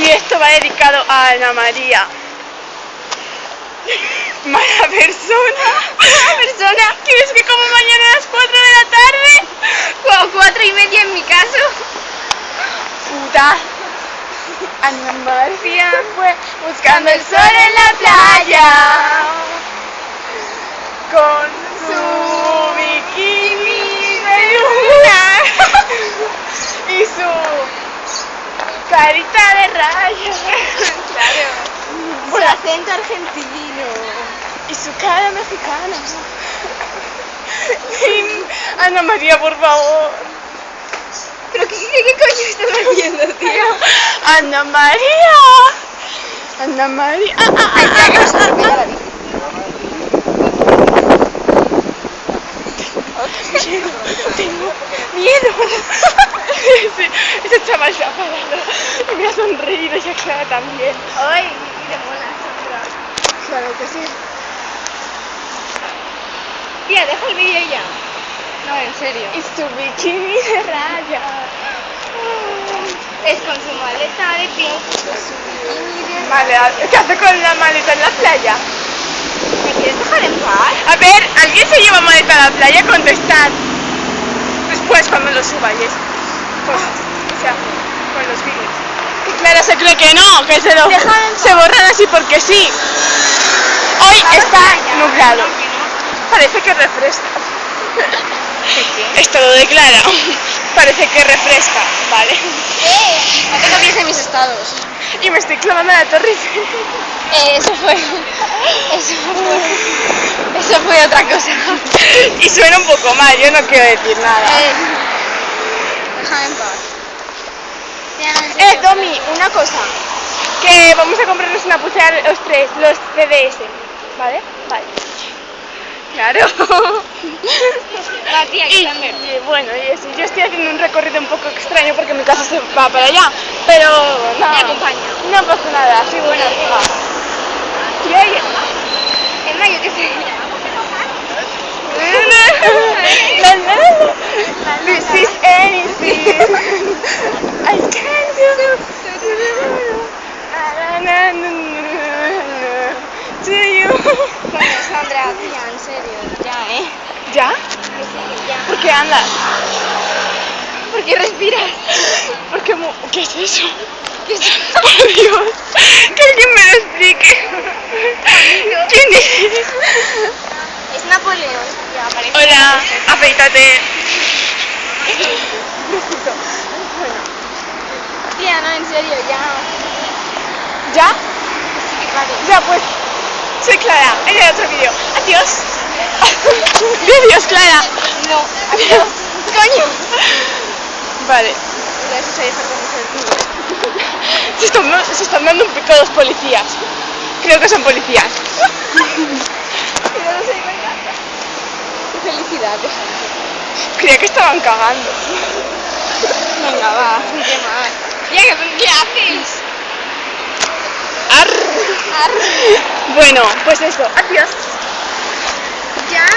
Y esto va dedicado a Ana María. Mala persona. Mala persona. ¿Quieres que como mañana a las 4 de la tarde? O 4:30 en mi caso. Puta. Ana María Se fue buscando el sol en la playa con su bikini de luna y su carita de rayas. Claro. Su Bueno, acento argentino. y su cara mexicana. Sí, Ana María, por favor. ¿Pero qué coño estás haciendo, tío? Ana María. Ana María. Ay, espera, que se me pega la bici. Tengo miedo. Sí, ese chaval se ha parado y me ha sonreído y a Clara también. Ay, te mola, Sandra. Claro que sí. Tía, deja el vídeo ya. No, en serio. Y su bikini de rayas. Es con su maleta de pie, con su bikini de... Vale, ¿qué hace con la maleta en la playa? ¿Me quieres dejar en paz? A ver, ¿alguien se lleva maleta a la playa? Contestad. Después cuando lo subáis. Pues, o sea, con los vídeos. Y Clara se cree que no, que se borran así porque sí. Hoy está nublado. Parece que refresca. ¿Qué? Esto lo declara. Parece que refresca, ¿vale? No te copies de mis estados. Y me estoy clavando a la torre. Eso fue otra cosa. Y suena un poco mal, yo no quiero decir nada. Déjame en paz. Tía, no, en serio. Domi, una cosa. Que vamos a comprarnos una pulsera los tres, los CDS. ¿Vale? Vale. Claro. Va, tía, que también. Y bueno, y eso. Yo estoy haciendo un recorrido un poco extraño porque mi casa se va para allá. Pero no. Me acompaña. No pasa nada, sí, bueno, diga. ¿Qué hay? Emma, yo qué sé. This is anything I can do to you. Bueno, Sandra, tía, en serio, ya, ¿Ya? Que sí, ya. ¿Por qué andas? ¿Por qué respiras? Porque ¿qué es eso? ¿Qué es eso? Por Dios, que alguien me lo explique. ¿Quién es? Es Napoleón, tía, parece. Hola, afeítate. Tía, no, en serio, ya. ¿Ya? Sí que claro. Ya, pues, soy Clara, en el otro vídeo. Adiós. Adiós, Clara. No, adiós. Coño. Vale. Gracias a dejar con el Se están dando un pico dos policías. Creo que son policías. Pero no sé, me encanta. Qué felicidad, déjame. Creía que estaban cagando. Venga, va, ¿qué más? Tía, ¿qué haces? Arr. Arr. Bueno, pues eso. Adiós. Ya.